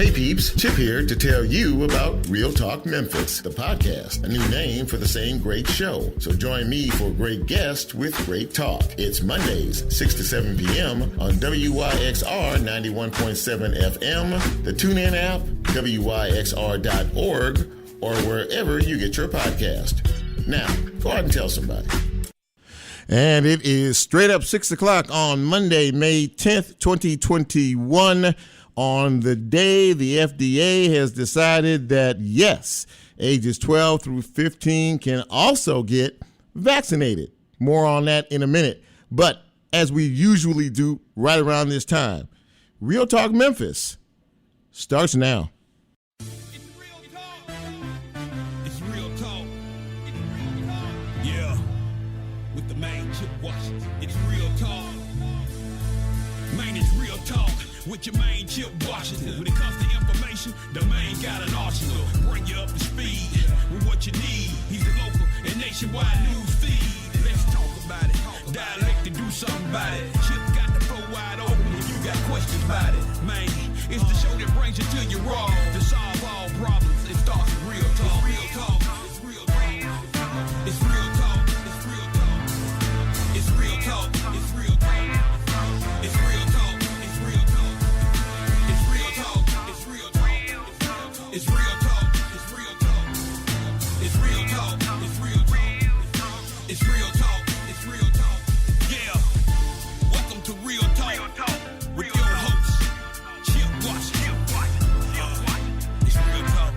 Hey peeps, Chip here to tell you about Real Talk Memphis, the podcast, a new name for the same great show. So join me for a great guest with great talk. It's Mondays, 6 to 7 p.m. on WYXR 91.7 FM, the TuneIn app, WYXR.org, or wherever you get your podcast. Now, go out and tell somebody. And it is straight up 6 o'clock on Monday, May 10th, 2021. On the day the FDA has decided that, yes, ages 12 through 15 can also get vaccinated. More on that in a minute. But as we usually do right around this time, Real Talk Memphis starts now. It's real talk. It's real talk. It's real talk. Yeah. With the main Chip Washington. It's real talk. Man, it's real talk. With your main Chip Washington. When it comes to information, the main got an arsenal. Bring you up to speed with what you need. He's the local and nationwide news feed. Let's talk about it. Dialect to do something about it. Chip got the floor wide open if you got questions about it. Man, it's the show that brings you to your raw. To solve all problems, it starts with real talk. Real talk. It's real talk. It's real talk. It's real talk. It's real talk. It's real talk. It's real talk. It's real talk. It's real talk. It's real talk. It's real talk. It's real talk. It's real talk. Yeah. Welcome to Real Talk with your host, Chip Washington. It's real talk.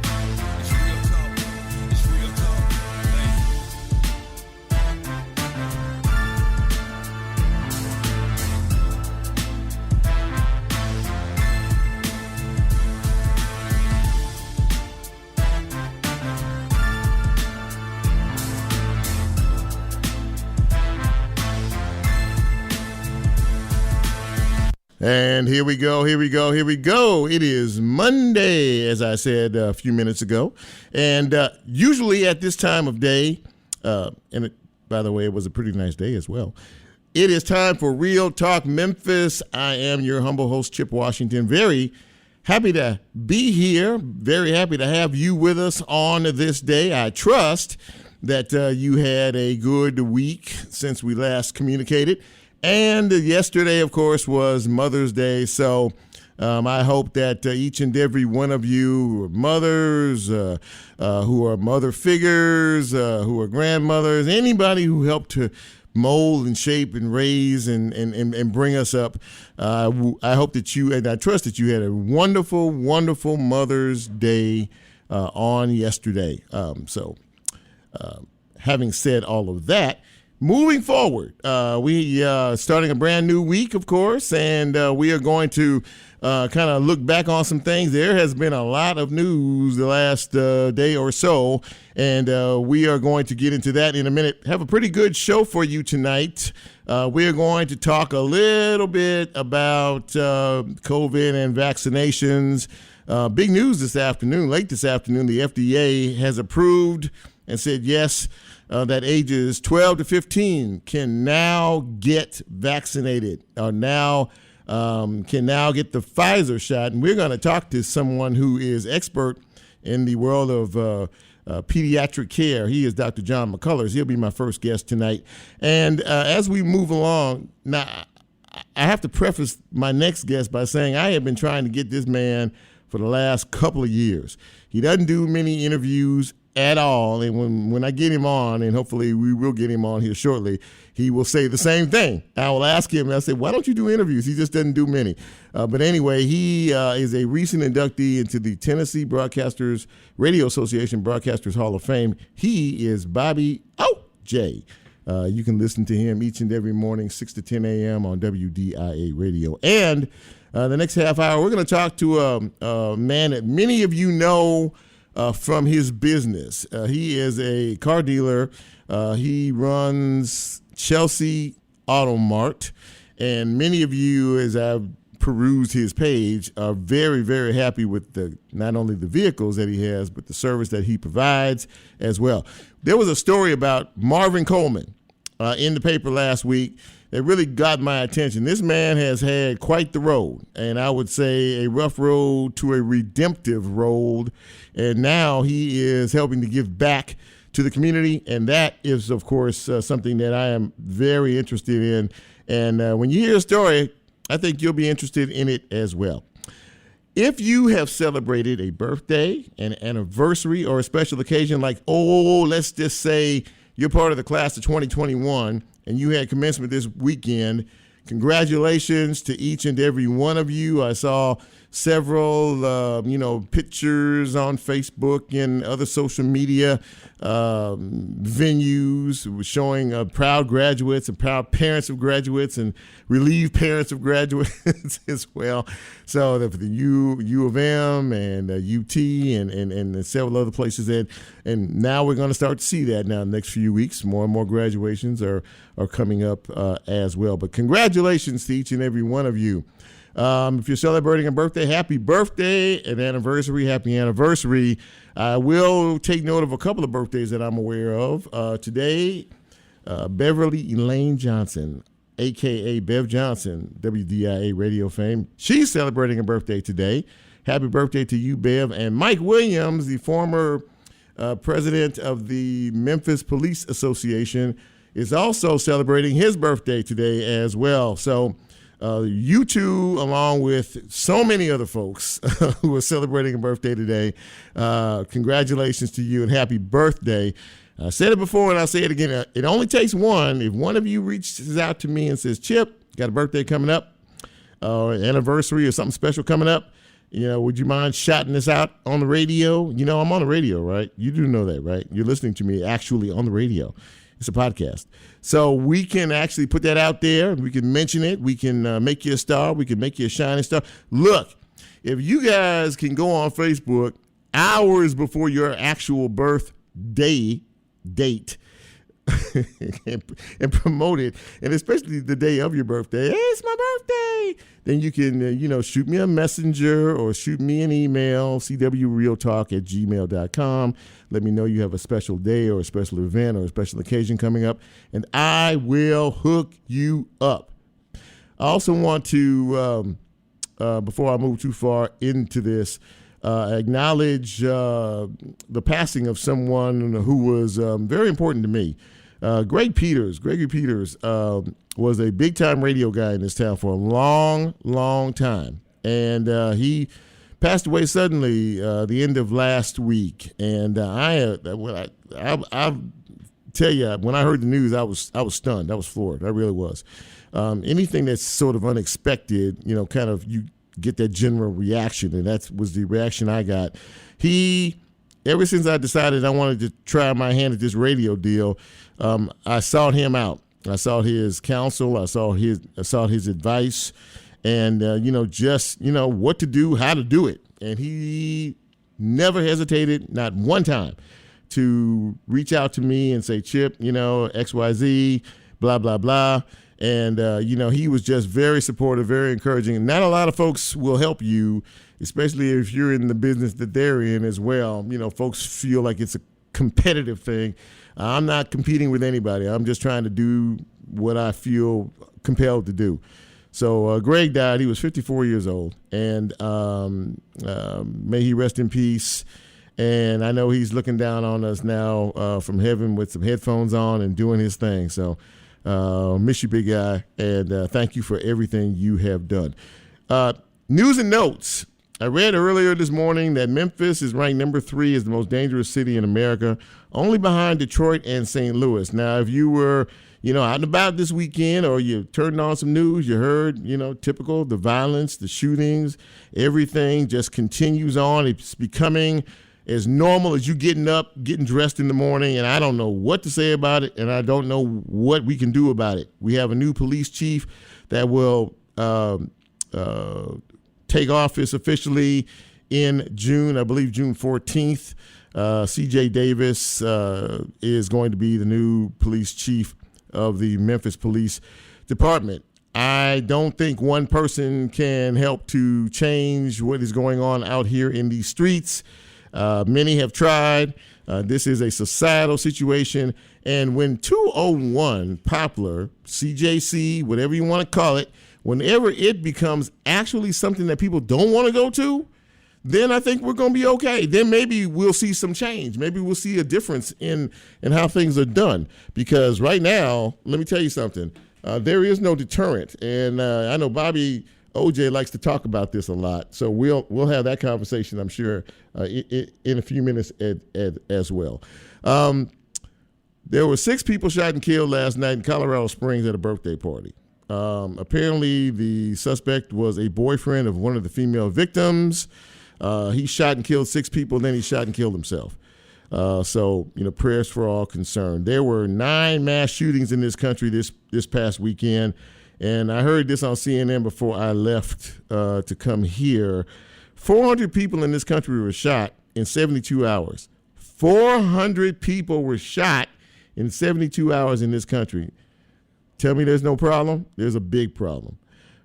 It's real talk. It's real talk. And here we go. It is Monday, as I said a few minutes ago. And usually at this time of day, by the way, it was a pretty nice day as well. It is time for Real Talk Memphis. I am your humble host, Chip Washington. Very happy to be here. Very happy to have you with us on this day. I trust that you had a good week since we last communicated. And yesterday, of course, was Mother's Day. So I hope that each and every one of you who are mothers, who are mother figures, who are grandmothers, anybody who helped to mold and shape and raise and bring us up, I hope that you, and I trust that you had a wonderful, wonderful Mother's Day on yesterday. Having said all of that, moving forward, we starting a brand new week, of course, and we are going to kind of look back on some things. There has been a lot of news the last day or so, and we are going to get into that in a minute. Have a pretty good show for you tonight. We are going to talk a little bit about COVID and vaccinations. Big news this afternoon, late this afternoon, the FDA has approved and said yes, that ages 12 to 15 can now get vaccinated, or now can now get the Pfizer shot. And we're going to talk to someone who is expert in the world of pediatric care. He is Dr. John McCullers. He'll be my first guest tonight. And as we move along, now I have to preface my next guest by saying I have been trying to get this man for the last couple of years. He doesn't do many interviews at all, and when I get him on, and hopefully we will get him on here shortly, he will say the same thing. I will ask him, and I say, why don't you do interviews? He just doesn't do many. But anyway, he is a recent inductee into the Tennessee Broadcasters Radio Association Broadcasters Hall of Fame. He is Bobby O.J. You can listen to him each and every morning, 6 to 10 a.m. on WDIA Radio. And the next half hour, we're going to talk to a man that many of you know from his business. He is a car dealer. He runs Chelsea Auto Mart. And many of you, as I've perused his page, are very, very happy with not only the vehicles that he has, but the service that he provides as well. There was a story about Marvin Coleman in the paper last week that really got my attention. This man has had quite the road, and I would say a rough road to a redemptive road, and now he is helping to give back to the community, and that is, of course, something that I am very interested in. And when you hear a story, I think you'll be interested in it as well. If you have celebrated a birthday, an anniversary, or a special occasion like, let's just say you're part of the class of 2021 and you had commencement this weekend, congratulations to each and every one of you. I saw several, pictures on Facebook and other social media venues showing proud graduates and proud parents of graduates and relieved parents of graduates as well. So for the U of M and UT and several other places, and now we're going to start to see that now in the next few weeks. More and more graduations are coming up as well. But congratulations to each and every one of you. If you're celebrating a birthday, happy birthday, an anniversary, happy anniversary. I will take note of a couple of birthdays that I'm aware of. Today, Beverly Elaine Johnson, a.k.a. Bev Johnson, WDIA radio fame. She's celebrating a birthday today. Happy birthday to you, Bev. And Mike Williams, the former president of the Memphis Police Association, is also celebrating his birthday today as well. So you two, along with so many other folks who are celebrating a birthday today, congratulations to you and happy birthday. I said it before and I'll say it again. It only takes one. If one of you reaches out to me and says, Chip, got a birthday coming up, anniversary or something special coming up, would you mind shouting this out on the radio? I'm on the radio, right? You do know that, right? You're listening to me actually on the radio. It's a podcast. So we can actually put that out there. We can mention it. We can make you a star. We can make you a shining star. Look, if you guys can go on Facebook hours before your actual birthday date and promote it, and especially the day of your birthday, hey, it's my birthday, then you can, shoot me a messenger or shoot me an email, cwrealtalk@gmail.com. Let me know you have a special day or a special event or a special occasion coming up, and I will hook you up. I also want to, before I move too far into this, acknowledge the passing of someone who was very important to me. Gregory Peters was a big-time radio guy in this town for a long, long time. And he passed away suddenly the end of last week. And I tell you, when I heard the news, I was stunned. I was floored. I really was. Anything that's sort of unexpected, kind of you get that general reaction, and that was the reaction I got. Ever since I decided I wanted to try my hand at this radio deal, I sought him out. I sought his counsel. I sought his advice, and what to do, how to do it. And he never hesitated, not one time, to reach out to me and say, Chip, XYZ, blah blah blah. And he was just very supportive, very encouraging. And not a lot of folks will help you, especially if you're in the business that they're in as well. Folks feel like it's a competitive thing. I'm not competing with anybody. I'm just trying to do what I feel compelled to do. So Greg died. He was 54 years old, and may he rest in peace. And I know he's looking down on us now from heaven with some headphones on and doing his thing. So miss you, big guy, and thank you for everything you have done. News and notes. I read earlier this morning that Memphis is ranked number 3 as the most dangerous city in America, only behind Detroit and St. Louis. Now, if you were, out and about this weekend, or you turned on some news, you heard, typical, the violence, the shootings, everything just continues on. It's becoming as normal as you getting up, getting dressed in the morning, and I don't know what to say about it, and I don't know what we can do about it. We have a new police chief that will take office officially in June, I believe June 14th. C.J. Davis is going to be the new police chief of the Memphis Police Department. I don't think one person can help to change what is going on out here in these streets. Many have tried. This is a societal situation. And when 201 Poplar, CJC, whatever you want to call it, whenever it becomes actually something that people don't want to go to, then I think we're going to be okay. Then maybe we'll see some change. Maybe we'll see a difference in how things are done. Because right now, let me tell you something. There is no deterrent. And I know Bobby OJ likes to talk about this a lot. So we'll have that conversation, I'm sure, in a few minutes as well. There were 6 people shot and killed last night in Colorado Springs at a birthday party. Apparently, the suspect was a boyfriend of one of the female victims. He shot and killed 6 people, then he shot and killed himself. So, prayers for all concerned. There were 9 mass shootings in this country this past weekend, and I heard this on CNN before I left to come here. 400 people in this country were shot in 72 hours. 400 people were shot in 72 hours in this country. Tell me there's no problem? There's a big problem.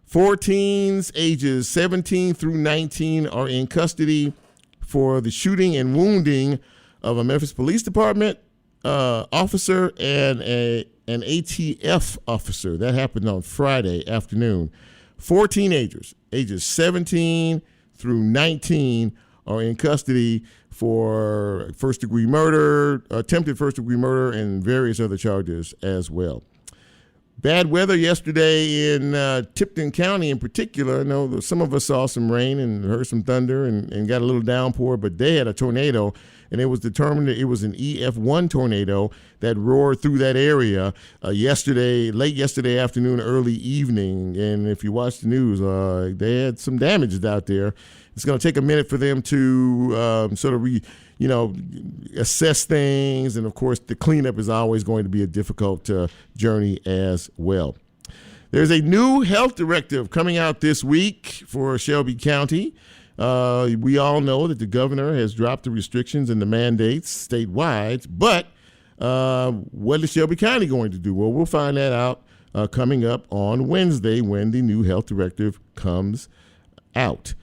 4 teens ages 17 through 19 are in custody for the shooting and wounding of a Memphis Police Department officer and an ATF officer. That happened on Friday afternoon. 4 teenagers, ages 17 through 19, are in custody for first-degree murder, attempted first-degree murder, and various other charges as well. Bad weather yesterday in Tipton County in particular. I know some of us saw some rain and heard some thunder and got a little downpour, but they had a tornado, and it was determined that it was an EF1 tornado that roared through that area late yesterday afternoon, early evening. And if you watch the news, they had some damages out there. It's going to take a minute for them to sort of assess things. And, of course, the cleanup is always going to be a difficult journey as well. There's a new health directive coming out this week for Shelby County. We all know that the governor has dropped the restrictions and the mandates statewide. But what is Shelby County going to do? Well, we'll find that out coming up on Wednesday when the new health directive comes out.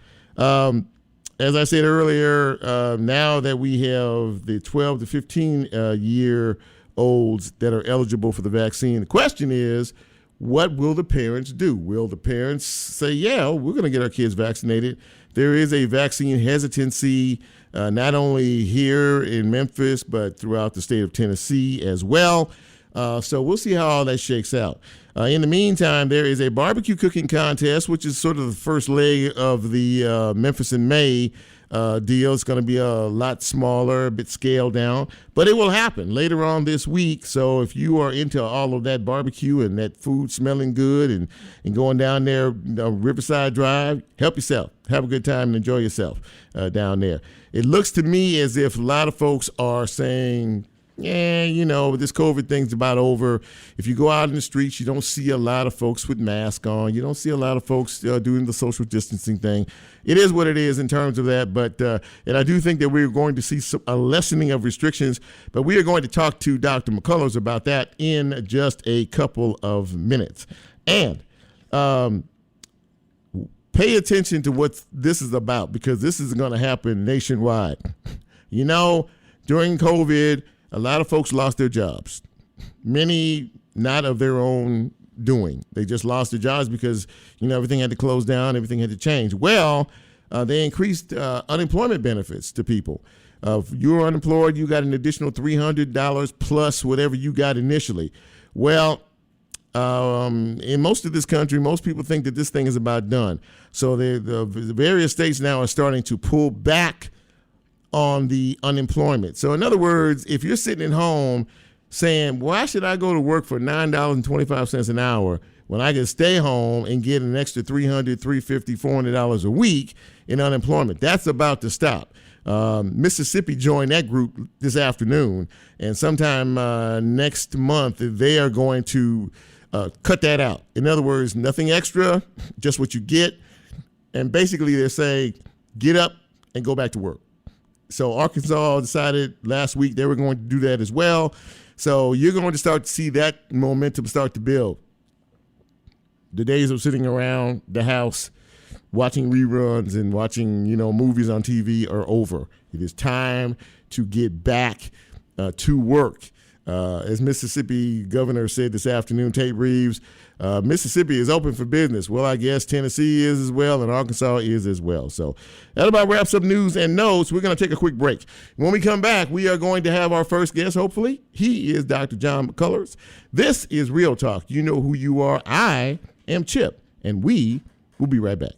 As I said earlier, now that we have the 12 to 15 year olds that are eligible for the vaccine, the question is, what will the parents do? Will the parents say, yeah, we're going to get our kids vaccinated? There is a vaccine hesitancy not only here in Memphis, but throughout the state of Tennessee as well. So we'll see how all that shakes out. In the meantime, there is a barbecue cooking contest, which is sort of the first leg of the Memphis in May deal. It's going to be a lot smaller, a bit scaled down, but it will happen later on this week. So if you are into all of that barbecue and that food smelling good and going down there, Riverside Drive, help yourself. Have a good time and enjoy yourself down there. It looks to me as if a lot of folks are saying, yeah, this COVID thing's about over. If you go out in the streets, you don't see a lot of folks with masks on. You don't see a lot of folks doing the social distancing thing. It is what it is in terms of that. But and I do think that we're going to see a lessening of restrictions. But we are going to talk to Dr. McCullers about that in just a couple of minutes. And pay attention to what this is about, because this is going to happen nationwide. During COVID, a lot of folks lost their jobs. Many not of their own doing. They just lost their jobs because, everything had to close down, everything had to change. Well, they increased unemployment benefits to people. If you were unemployed, you got an additional $300 plus whatever you got initially. Well, in most of this country, most people think that this thing is about done. So the various states now are starting to pull back on the unemployment. So in other words, if you're sitting at home saying, why should I go to work for $9.25 an hour when I can stay home and get an extra $300, $350, $400 a week in unemployment? That's about to stop. Mississippi joined that group this afternoon, and sometime next month they are going to cut that out. In other words, nothing extra, just what you get. And basically they're saying, get up and go back to work. So Arkansas decided last week they were going to do that as well. So you're going to start to see that momentum start to build. The days of sitting around the house watching reruns and watching, movies on TV are over. It is time to get back to work. As Mississippi Governor said this afternoon, Tate Reeves, Mississippi is open for business. Well, I guess Tennessee is as well, and Arkansas is as well. So that about wraps up news and notes. We're going to take a quick break. When we come back, we are going to have our first guest, hopefully. He is Dr. John McCullers. This is Real Talk. You know who you are. I am Chip, and we will be right back.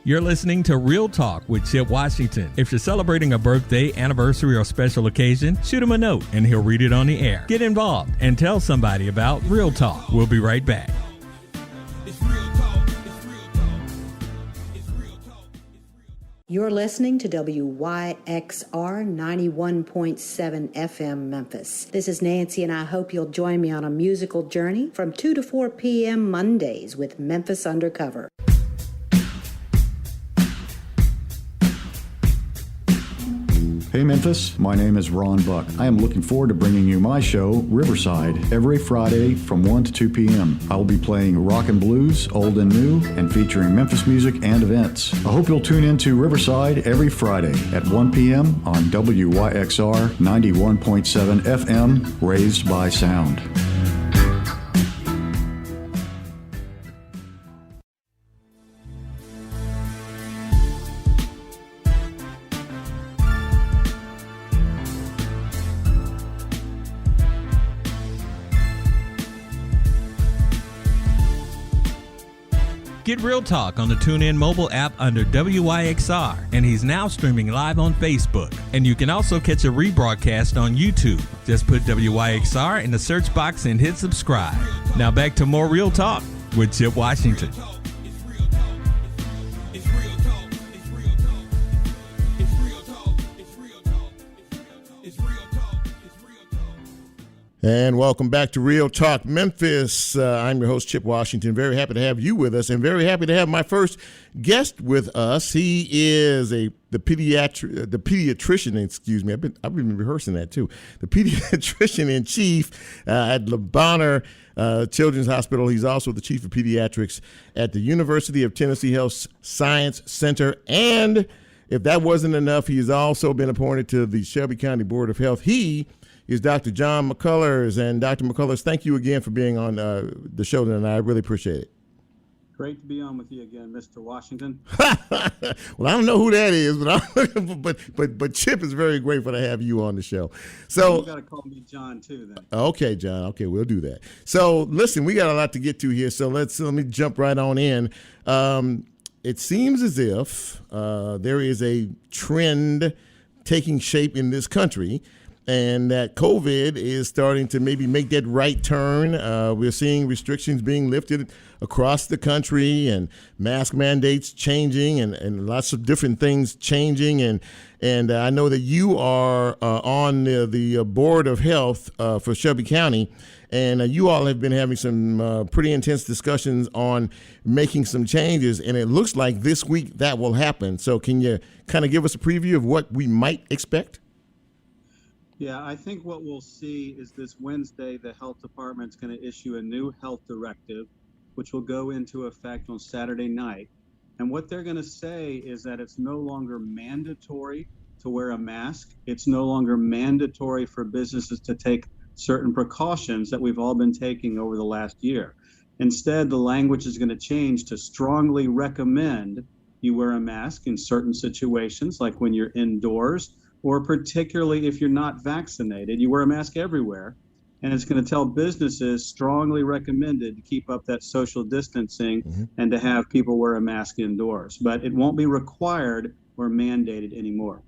You're listening to Real Talk with Chip Washington. If you're celebrating a birthday, anniversary, or special occasion, shoot him a note and he'll read it on the air. Get involved and tell somebody about Real Talk. We'll be right back. You're listening to WYXR 91.7 FM Memphis. This is Nancy, and I hope you'll join me on a musical journey from 2 to 4 p.m. Mondays with Memphis Undercover. Hey Memphis, my name is Ron Buck. I am looking forward to bringing you my show, Riverside, every Friday from 1 to 2 p.m. I will be playing rock and blues, old and new, and featuring Memphis music and events. I hope you'll tune in to Riverside every Friday at 1 p.m. on WYXR 91.7 FM, Raised by Sound. Get Real Talk on the TuneIn mobile app under WYXR, and he's now streaming live on Facebook. And you can also catch a rebroadcast on YouTube. Just put WYXR in the search box and hit subscribe. Now back to more Real Talk with Chip Washington. And welcome back to Real Talk Memphis. I'm your host, Chip Washington. Very happy to have you with us, and very happy to have my first guest with us. He is the pediatrician. Excuse me, I've been rehearsing that too. The pediatrician in chief at Le Bonheur Children's Hospital. He's also the chief of pediatrics at the University of Tennessee Health Science Center. And if that wasn't enough, he has also been appointed to the Shelby County Board of Health. He is Dr. John McCullers. And Dr. McCullers, thank you again for being on the show tonight. I really appreciate it. Great to be on with you again, Mr. Washington. Well, I don't know who that is, but Chip is very grateful to have you on the show. So you got to call me John too, then. Okay, John. Okay, we'll do that. So listen, we got a lot to get to here. So let me jump right on in. It seems as if there is a trend taking shape in this country, and that COVID is starting to maybe make that right turn. We're seeing restrictions being lifted across the country, and mask mandates changing, and lots of different things changing. And I know that you are on the Board of Health for Shelby County, and you all have been having some pretty intense discussions on making some changes, and it looks like this week that will happen. So can you kind of give us a preview of what we might expect? Yeah, I think what we'll see is this Wednesday, the health department's going to issue a new health directive, which will go into effect on Saturday night. And what they're going to say is that it's no longer mandatory to wear a mask. It's no longer mandatory for businesses to take certain precautions that we've all been taking over the last year. Instead, the language is going to change to strongly recommend you wear a mask in certain situations, like when you're indoors, or particularly if you're not vaccinated. You wear a mask everywhere, and it's going to tell businesses strongly recommended to keep up that social distancing and to have people wear a mask indoors. But it won't be required or mandated anymore.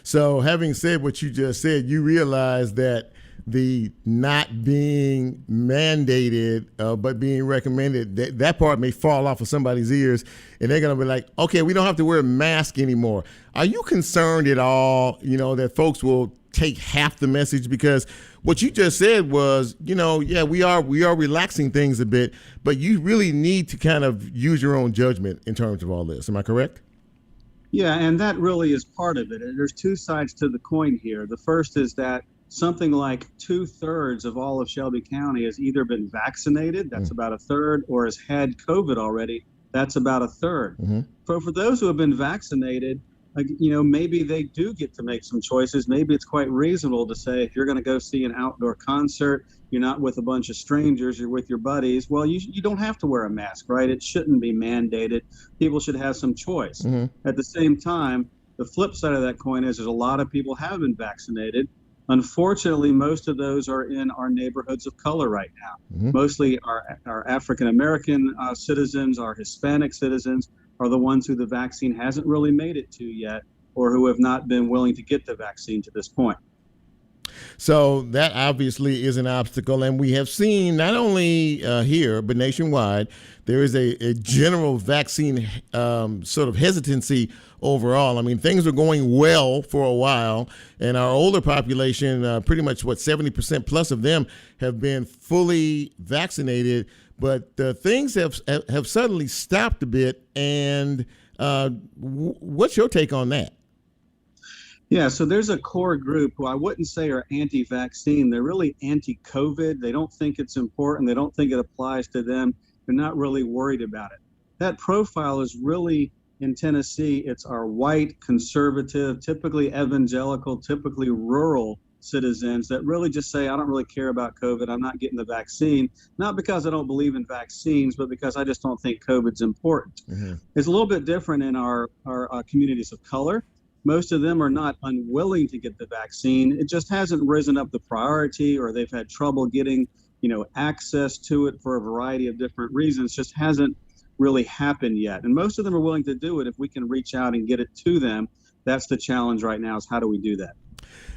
So having said what you just said, you realize that the not being mandated but being recommended, that part may fall off of somebody's ears, and they're going to be like, okay, we don't have to wear a mask anymore. Are you concerned at all, that folks will take half the message? Because what you just said was, we are relaxing things a bit, but you really need to kind of use your own judgment in terms of all this. Am I correct? Yeah, and that really is part of it. And there's two sides to the coin here. The first is that something like 2/3 of all of Shelby County has either been vaccinated, that's about a third, or has had COVID already, that's about a third. For those who have been vaccinated, maybe they do get to make some choices. Maybe it's quite reasonable to say, if you're going to go see an outdoor concert, you're not with a bunch of strangers, you're with your buddies. Well, you don't have to wear a mask, right? It shouldn't be mandated. People should have some choice. At the same time, the flip side of that coin is there's a lot of people have been vaccinated. Unfortunately, most of those are in our neighborhoods of color right now. Mostly our African-American citizens, our Hispanic citizens are the ones who the vaccine hasn't really made it to yet, or who have not been willing to get the vaccine to this point. So that obviously is an obstacle, and we have seen not only here but nationwide there is a general vaccine sort of hesitancy overall. I mean, things are going well for a while, and our older population, pretty much 70% plus of them have been fully vaccinated, but things have suddenly stopped a bit. And what's your take on that? Yeah, so there's a core group who I wouldn't say are anti-vaccine. They're really anti-COVID. They don't think it's important. They don't think it applies to them. They're not really worried about it. That profile is really, in Tennessee, it's our white, conservative, typically evangelical, typically rural citizens that really just say, I don't really care about COVID. I'm not getting the vaccine, not because I don't believe in vaccines, but because I just don't think COVID's important. It's a little bit different in our communities of color. Most of them are not unwilling to get the vaccine. It just hasn't risen up the priority, or they've had trouble getting, access to it for a variety of different reasons. Just hasn't really happened yet. And most of them are willing to do it if we can reach out and get it to them. That's the challenge right now, is how do we do that?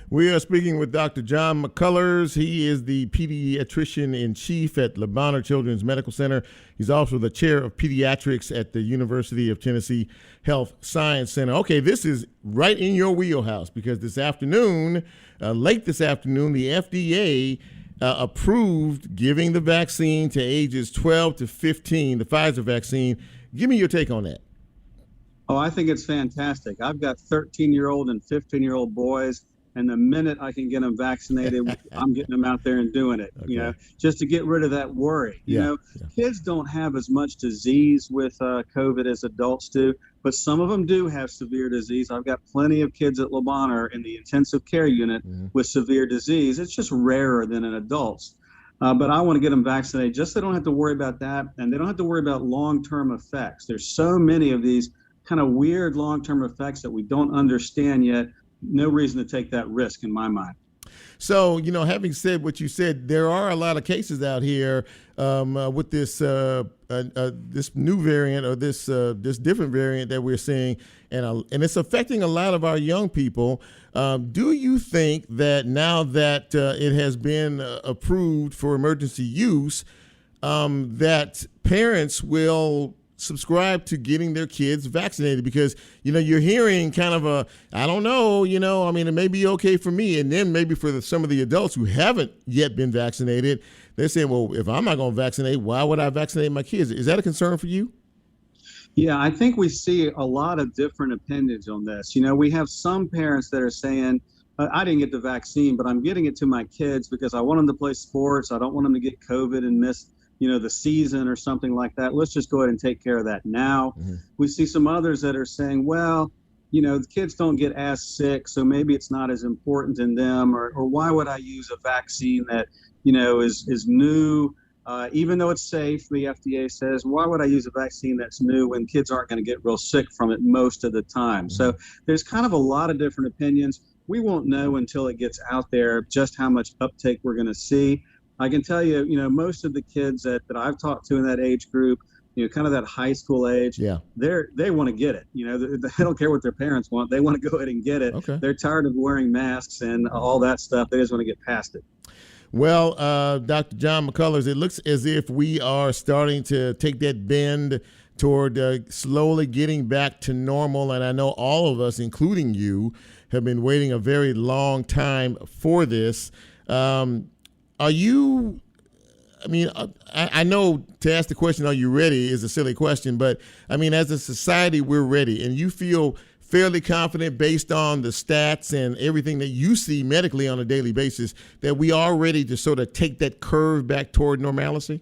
We are speaking with Dr. John McCullers. He is the pediatrician in chief at Le Bonheur Children's Medical Center. He's also the chair of pediatrics at the University of Tennessee Health Science Center. Okay, this is right in your wheelhouse, because this afternoon, late this afternoon, the FDA approved giving the vaccine to ages 12 to 15, the Pfizer vaccine. Give me your take on that. Oh, I think it's fantastic. I've got 13-year-old and 15-year-old boys. And the minute I can get them vaccinated, I'm getting them out there and doing it, just to get rid of that worry. Kids don't have as much disease with COVID as adults do, but some of them do have severe disease. I've got plenty of kids at Le Bonheur in the intensive care unit with severe disease. It's just rarer than in adults. But I want to get them vaccinated just so they don't have to worry about that, and they don't have to worry about long-term effects. There's so many of these kind of weird long-term effects that we don't understand yet. No reason to take that risk in my mind. So, having said what you said, there are a lot of cases out here with this this new variant, or this different variant that we're seeing, and it's affecting a lot of our young people. Do you think that now that it has been approved for emergency use, that parents will subscribe to getting their kids vaccinated? Because you're hearing kind of I don't know, I mean, it may be okay for me, and then maybe for some of the adults who haven't yet been vaccinated, they're saying, well, if I'm not going to vaccinate, why would I vaccinate my kids? Is that a concern for you? Yeah, I think we see a lot of different opinions on this. We have some parents that are saying, I didn't get the vaccine, but I'm getting it to my kids because I want them to play sports. I don't want them to get COVID and miss the season or something like that. Let's just go ahead and take care of that now. We see some others that are saying, well, the kids don't get as sick, so maybe it's not as important in them, or why would I use a vaccine that, is new, even though it's safe, the FDA says, why would I use a vaccine that's new when kids aren't going to get real sick from it most of the time? So there's kind of a lot of different opinions. We won't know until it gets out there just how much uptake we're going to see. I can tell you, most of the kids that I've talked to in that age group, kind of that high school age, they want to get it. They don't care what their parents want. They want to go ahead and get it. Okay. They're tired of wearing masks and all that stuff. They just want to get past it. Well, Dr. John McCullers, it looks as if we are starting to take that bend toward slowly getting back to normal. And I know all of us, including you, have been waiting a very long time for this. Are you, I know to ask the question, are you ready, is a silly question, but I mean, as a society, we're ready, and you feel fairly confident based on the stats and everything that you see medically on a daily basis that we are ready to sort of take that curve back toward normalcy?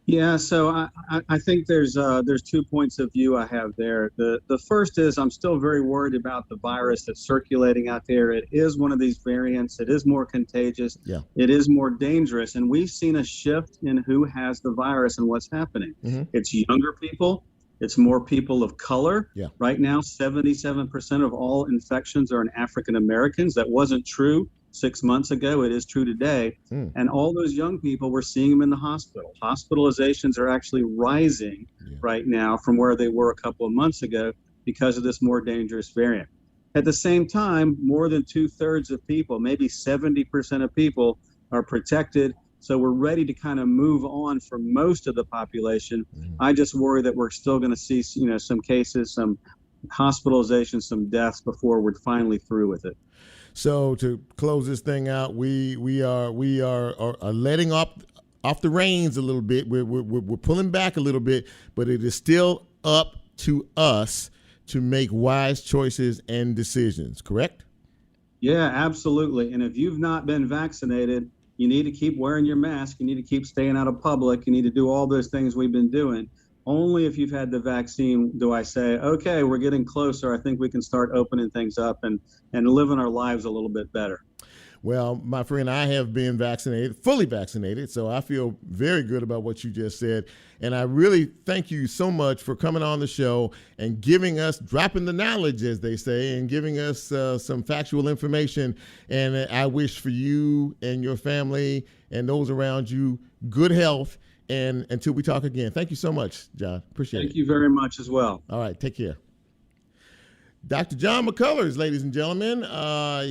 Yeah, so I think there's 2 points of view I have there. The first is I'm still very worried about the virus that's circulating out there. It is one of these variants. It is more contagious. Yeah. It is more dangerous. And we've seen a shift in who has the virus and what's happening. Mm-hmm. It's younger people. It's more people of color. Yeah. Right now, 77% of all infections are in African Americans. That wasn't true 6 months ago. It is true today. And all those young people, we're seeing them in the hospital. Hospitalizations are actually rising right now from where they were a couple of months ago because of this more dangerous variant. At the same time, more than 2/3 of people, maybe 70% of people are protected. So we're ready to kind of move on for most of the population. I just worry that we're still going to see, some cases, some hospitalizations, some deaths before we're finally through with it. So to close this thing out, we are letting off the reins a little bit. We're pulling back a little bit, but it is still up to us to make wise choices and decisions. Correct? Yeah, absolutely. And if you've not been vaccinated, you need to keep wearing your mask. You need to keep staying out of public. You need to do all those things we've been doing. Only if you've had the vaccine do I say, okay, we're getting closer. I think we can start opening things up and living our lives a little bit better. Well, my friend, I have been vaccinated, fully vaccinated, so I feel very good about what you just said. And I really thank you so much for coming on the show and dropping the knowledge, as they say, and giving us some factual information. And I wish for you and your family and those around you good health. And until we talk again, thank you so much, John. Appreciate it. Thank you very much as well. All right, take care. Dr. John McCullers, ladies and gentlemen,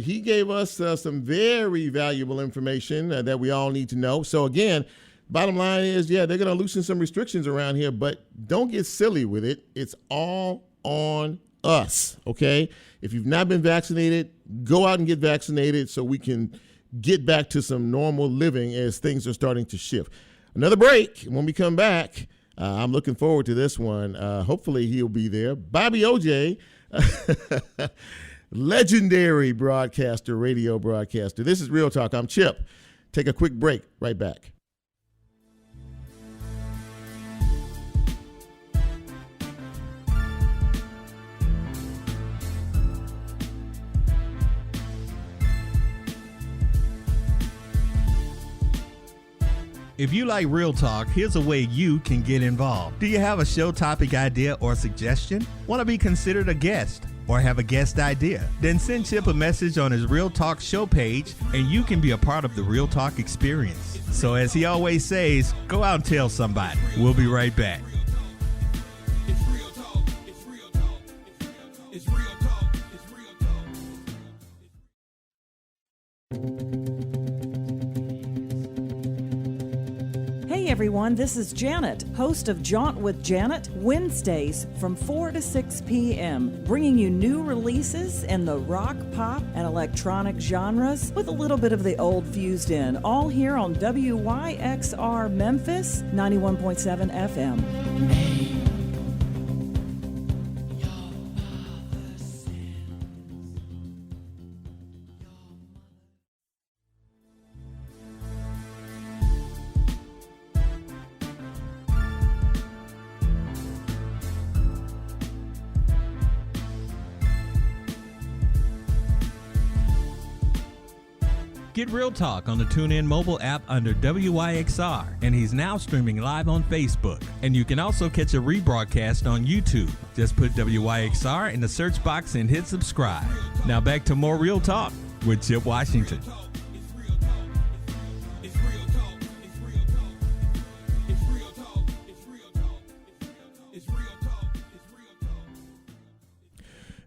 he gave us some very valuable information that we all need to know. So again, bottom line is, they're going to loosen some restrictions around here, but don't get silly with it. It's all on us, okay? If you've not been vaccinated, go out and get vaccinated so we can get back to some normal living as things are starting to shift. Another break. When we come back, I'm looking forward to this one. Hopefully he'll be there. Bobby OJ, legendary broadcaster, radio broadcaster. This is Real Talk. I'm Chip. Take a quick break. Right back. If you like Real Talk, here's a way you can get involved. Do you have a show topic idea or suggestion? Want to be considered a guest or have a guest idea? Then send Chip a message on his Real Talk show page and you can be a part of the Real Talk experience. So as he always says, go out and tell somebody. We'll be right back. It's real talk. It's real talk. It's real talk. It's real talk. Hey everyone, this is Janet, host of Jaunt with Janet, Wednesdays from 4 to 6 p.m., bringing you new releases in the rock, pop, and electronic genres with a little bit of the old fused in, all here on WYXR Memphis 91.7 FM. Get Real Talk on the TuneIn mobile app under WYXR, and he's now streaming live on Facebook. And you can also catch a rebroadcast on YouTube. Just put WYXR in the search box and hit subscribe. Now back to more Real Talk with Chip Washington.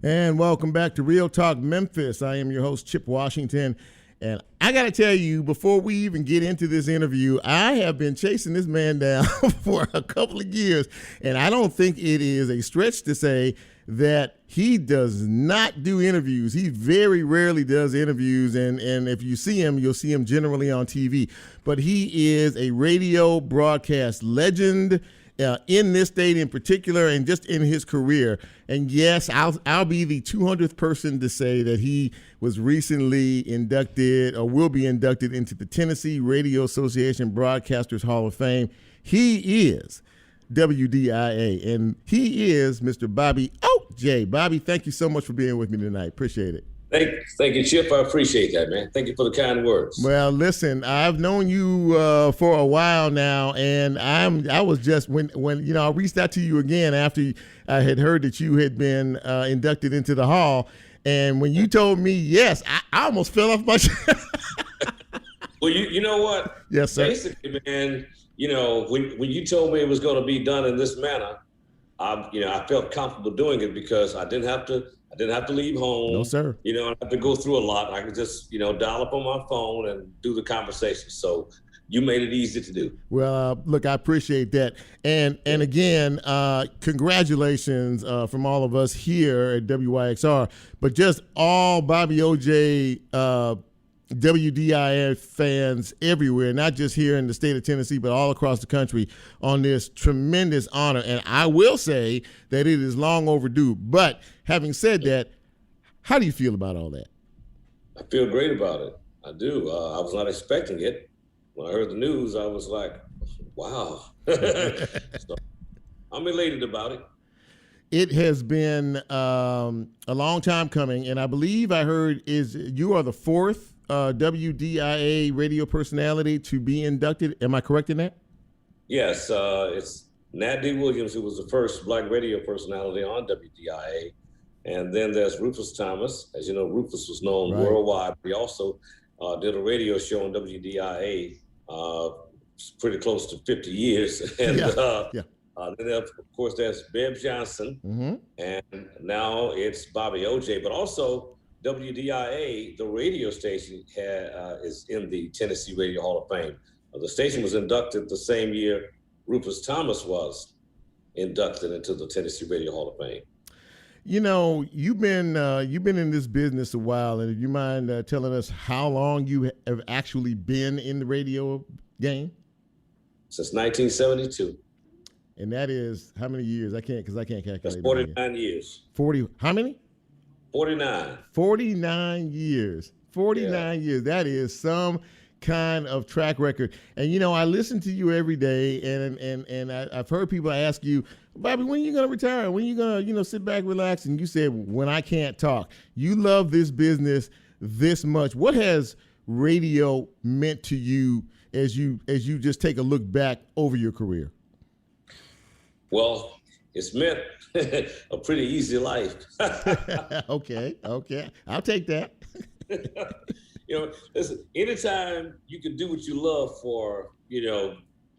And welcome back to Real Talk Memphis. I am your host, Chip Washington. And I got to tell you, before we even get into this interview, I have been chasing this man down for a couple of years. And I don't think it is a stretch to say that he does not do interviews. He very rarely does interviews. And if you see him, you'll see him generally on TV. But he is a radio broadcast legend in this state in particular, and just in his career. And yes, I'll be the 200th person to say that he was recently inducted, or will be inducted, into the Tennessee Radio Association Broadcasters Hall of Fame. He is WDIA, and he is Mr. Bobby O.J. Bobby, thank you so much for being with me tonight. Appreciate it. Thank you, Chip. I appreciate that, man. Thank you for the kind words. Well, listen, I've known you for a while now, and I was just when I reached out to you again after I had heard that you had been inducted into the hall, and when you told me yes, I almost fell off my chair. Well, you know what? Yes, sir. Basically, man, when you told me it was going to be done in this manner, I felt comfortable doing it because I didn't have to leave home. No, sir. I didn't have to go through a lot. I could just, dial up on my phone and do the conversation. So you made it easy to do. Well, look, I appreciate that. And again, congratulations from all of us here at WYXR, but just all Bobby O.J. WDIA fans everywhere, not just here in the state of Tennessee, but all across the country, on this tremendous honor. And I will say that it is long overdue. But having said that, how do you feel about all that? I feel great about it. I do. I was not expecting it. When I heard the news, I was like, wow. So I'm elated about it. It has been a long time coming, and I believe I heard you are the fourth WDIA radio personality to be inducted. Am I correct in that? Yes, it's Nat D. Williams, who was the first Black radio personality on WDIA. And then there's Rufus Thomas. As you know, Rufus was known worldwide. He also did a radio show on WDIA pretty close to 50 years. And then, of course, there's Bev Johnson. And now it's Bobby O.J. But also, WDIA, the radio station, is in the Tennessee Radio Hall of Fame. The station was inducted the same year Rufus Thomas was inducted into the Tennessee Radio Hall of Fame. You've been in this business a while, and do you mind telling us how long you have actually been in the radio game? Since 1972. And that is how many years? I can't calculate. That's 49 years. 40. How many? 49. 49 years. 49 years. That is some kind of track record. And I listen to you every day, and I've heard people ask you, Bobby, when are you gonna retire? When are you gonna sit back, relax? And you said, when I can't talk. You love this business this much. What has radio meant to you as you just take a look back over your career? Well, it's meant a pretty easy life. Okay. I'll take that. Listen, anytime you can do what you love for a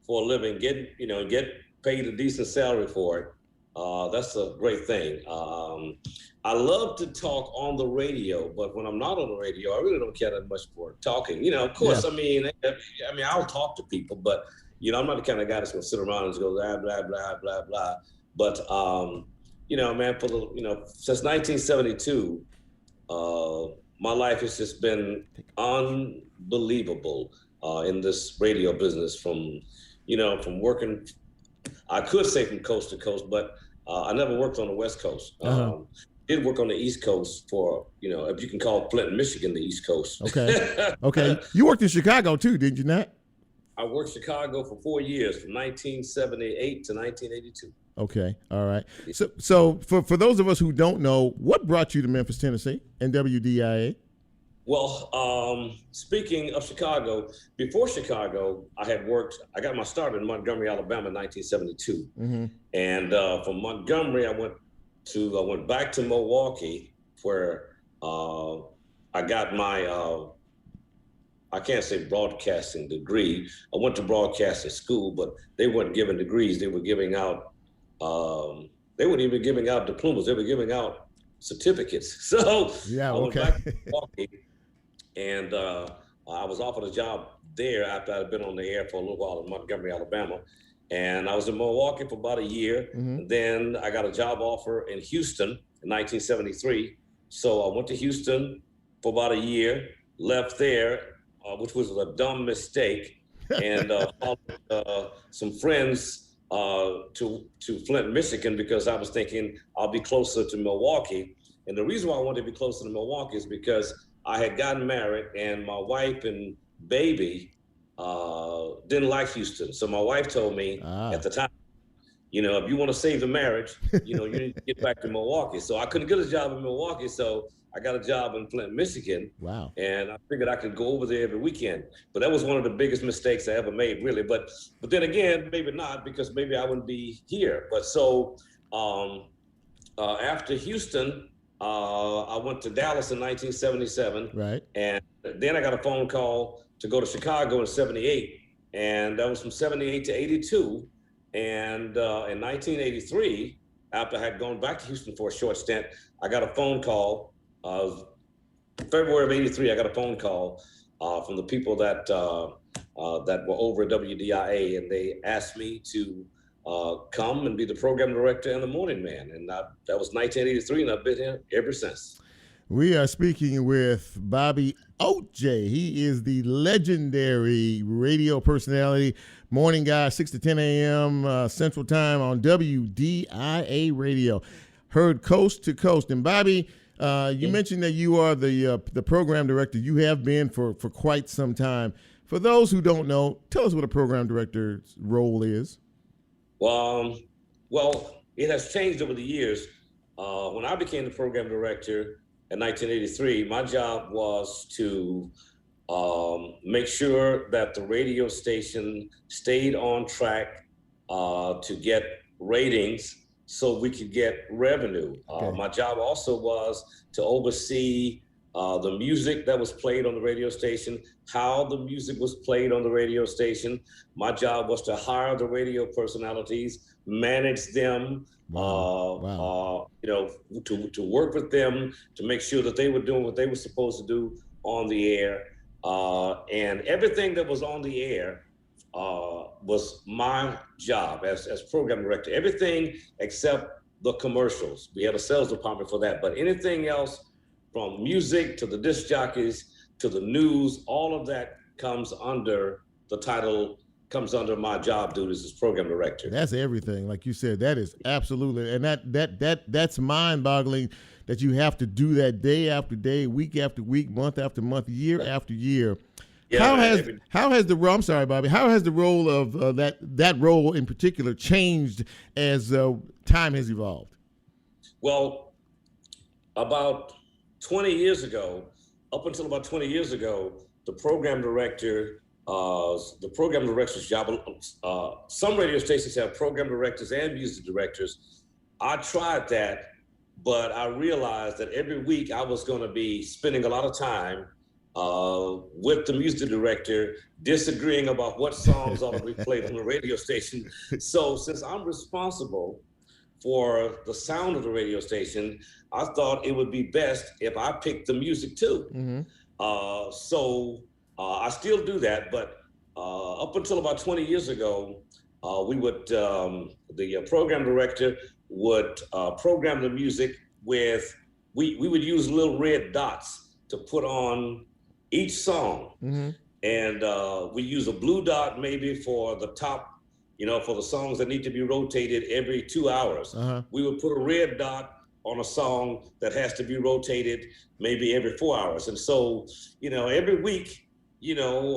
living, get paid a decent salary for it, that's a great thing. I love to talk on the radio, but when I'm not on the radio, I really don't care that much for talking. Of course, yeah. I mean, I'll talk to people, but I'm not the kind of guy that's gonna sit around and just go blah blah blah blah blah. But man, since 1972, my life has just been unbelievable in this radio business. From working, I could say from coast to coast, but I never worked on the West Coast. Did work on the East Coast for, if you can call Flint, Michigan, the East Coast. Okay. You worked in Chicago too, did you not? I worked Chicago for 4 years, from 1978 to 1982. Okay, all right. So for those of us who don't know, what brought you to Memphis, Tennessee, and WDIA? Well, speaking of Chicago, before Chicago, I got my start in Montgomery, Alabama in 1972. Mm-hmm. And from Montgomery, I went back to Milwaukee, where I got my, I can't say broadcasting degree. I went to broadcasting school, but they weren't giving degrees. They were giving out, they weren't even giving out diplomas. They were giving out certificates. So I went back to Milwaukee, and I was offered a job there after I'd been on the air for a little while in Montgomery, Alabama. And I was in Milwaukee for about a year. Mm-hmm. And then I got a job offer in Houston in 1973. So I went to Houston for about a year, left there, which was a dumb mistake. And some friends to Flint, Michigan, because I was thinking I'll be closer to Milwaukee. And the reason why I wanted to be closer to Milwaukee is because I had gotten married and my wife and baby didn't like Houston. So my wife told me at the time, if you want to save the marriage, you need to get back to Milwaukee. So I couldn't get a job in Milwaukee. So I got a job in Flint, Michigan. Wow. And I figured I could go over there every weekend. But that was one of the biggest mistakes I ever made, really. But then again, maybe not, because maybe I wouldn't be here. But so after Houston, I went to Dallas in 1977. Right. And then I got a phone call to go to Chicago in 78. And that was from 78 to 82. And in 1983, after I had gone back to Houston for a short stint, I got a phone call. February of 83, I got a phone call from the people that were over at WDIA, and they asked me to come and be the program director and the morning man. And that was 1983, and I've been here ever since. We are speaking with Bobby O.J. He is the legendary radio personality, morning guy, 6 to 10 a.m. Central Time on WDIA Radio, heard coast to coast. And Bobby, you mentioned that you are the program director. You have been for quite some time. For those who don't know, tell us what a program director's role is. Well, it has changed over the years. When I became the program director in 1983, my job was to make sure that the radio station stayed on track to get ratings so we could get revenue. Okay. My job also was to oversee the music that was played on the radio station, how the music was played on the radio station. My job was to hire the radio personalities, manage them, to work with them, to make sure that they were doing what they were supposed to do on the air. And everything that was on the air was my job as program director. Everything except the commercials. We had a sales department for that. But anything else, from music to the disc jockeys to the news, all of that comes under my job duties as program director. That's everything. Like you said, that is absolutely, and that's mind-boggling that you have to do that day after day, week after week, month after month, year after year. Yeah, how has the role? I'm sorry, Bobby. How has the role of that role in particular changed as time has evolved? Well, about 20 years ago, up until about 20 years ago, the program director's job. Some radio stations have program directors and music directors. I tried that, but I realized that every week I was going to be spending a lot of time with the music director, disagreeing about what songs ought to be played on the radio station. So since I'm responsible for the sound of the radio station, I thought it would be best if I picked the music too. Mm-hmm. So I still do that, but up until about 20 years ago, the program director would program the music with, we would use little red dots to put on each song. Mm-hmm. And we use a blue dot maybe for the top, for the songs that need to be rotated every 2 hours. Uh-huh. We would put a red dot on a song that has to be rotated maybe every 4 hours. And so, every week,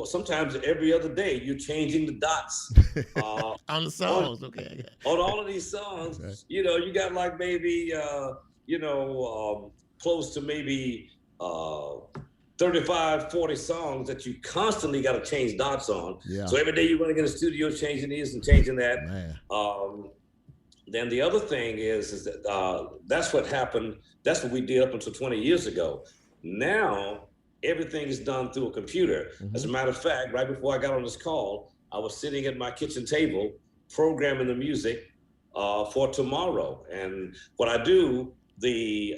sometimes every other day, you're changing the dots. On the songs, okay. On all of these songs, Okay. You got like maybe, close to maybe 35, 40 songs that you constantly got to change dots on. Yeah. So every day you're running in the studio, changing this and changing that. Man. Then the other thing is that that's what happened. That's what we did up until 20 years ago. Now, everything is done through a computer. Mm-hmm. As a matter of fact, right before I got on this call, I was sitting at my kitchen table programming the music for tomorrow. And what I do, the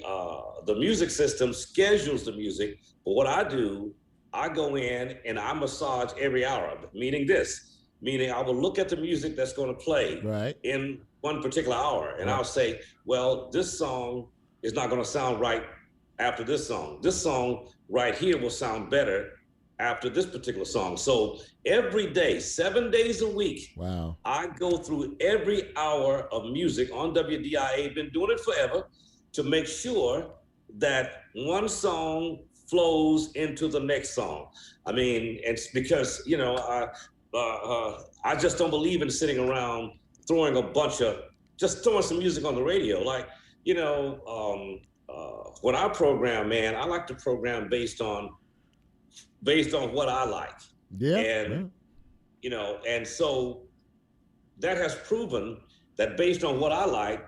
music system schedules the music, but what I do, I go in and I massage every hour, meaning I will look at the music that's going to play Right. in one particular hour, and I'll say, well, this song is not going to sound right after this song. This song right here will sound better after this particular song. So every day, 7 days a week, wow, I go through every hour of music on WDIA, been doing it forever, to make sure that one song flows into the next song. I mean, it's because, you know, I just don't believe in sitting around throwing some music on the radio. Like, you know, when I program, man, I like to program based on what I like. Yeah. And, yeah. you know, and so that has proven that based on what I like,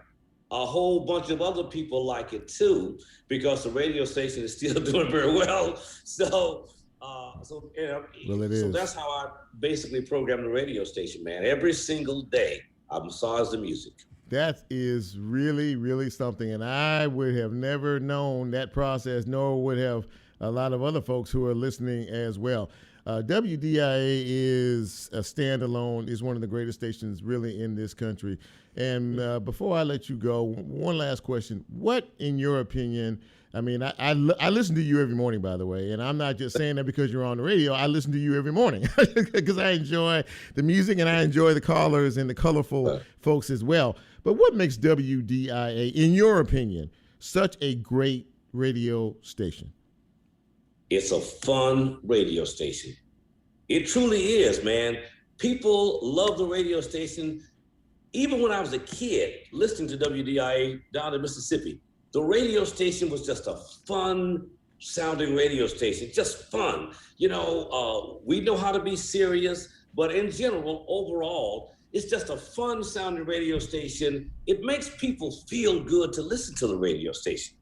a whole bunch of other people like it too, because the radio station is still doing very well. So, you know, well, it so is. that's how I basically program the radio station, man. Every single day, I massage the music. That is really, really something. And I would have never known that process, nor would have a lot of other folks who are listening as well. WDIA is a standalone, is one of the greatest stations really in this country. And before I let you go, one last question. What, in your opinion, I mean, I listen to you every morning, by the way, and I'm not just saying that because you're on the radio. I listen to you every morning because I enjoy the music and I enjoy the callers and the colorful folks as well. But what makes WDIA, in your opinion, such a great radio station? It's a fun radio station. It truly is, man. People love the radio station. Even when I was a kid listening to WDIA down in Mississippi, the radio station was just a fun sounding radio station, just fun. You know, we know how to be serious, but in general, overall, it's just a fun sounding radio station. It makes people feel good to listen to the radio station.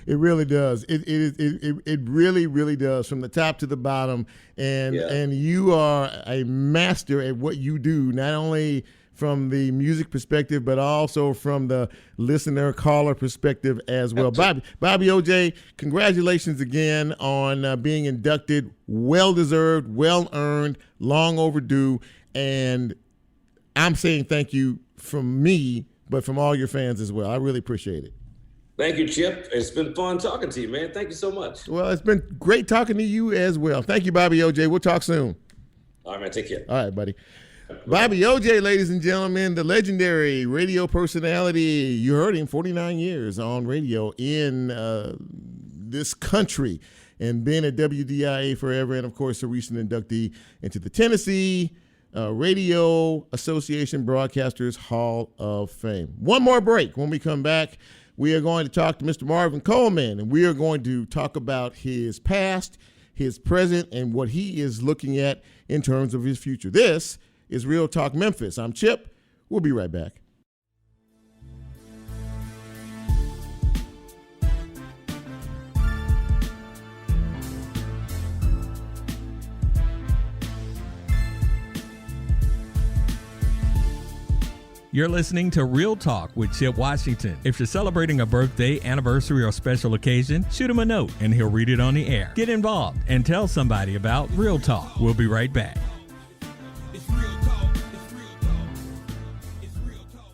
It really does. It really, really does, from the top to the bottom. And you are a master at what you do, not only from the music perspective, but also from the listener caller perspective as well. Bobby OJ, congratulations again on being inducted. Well deserved, well earned, long overdue. And I'm saying thank you from me, but from all your fans as well. I really appreciate it. Thank you, Chip. It's been fun talking to you, man. Thank you so much. Well, it's been great talking to you as well. Thank you, Bobby OJ. We'll talk soon. All right, man. Take care. All right, buddy. Bobby OJ, ladies and gentlemen, the legendary radio personality. You heard him, 49 years on radio in this country and been at WDIA forever. And, of course, a recent inductee into the Tennessee Radio Association Broadcasters Hall of Fame. One more break. When we come back, we are going to talk to Mr. Marvin Coleman, and we are going to talk about his past, his present, and what he is looking at in terms of his future. This is Real Talk Memphis. I'm Chip. We'll be right back. You're listening to Real Talk with Chip Washington. If you're celebrating a birthday, anniversary, or special occasion, shoot him a note and he'll read it on the air. Get involved and tell somebody about Real Talk. We'll be right back. It's real talk. It's real talk. It's real talk.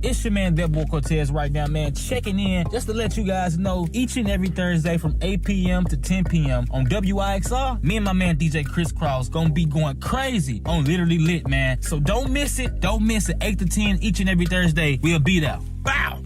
It's your man, that boy Cortez, right now, man, checking in just to let you guys know each and every Thursday from 8 p.m. to 10 p.m. on WYXR, me and my man DJ Chris Cross gonna be going crazy on Literally Lit, man. So don't miss it. Don't miss it. 8 to 10 each and every Thursday. We'll be there. Bow!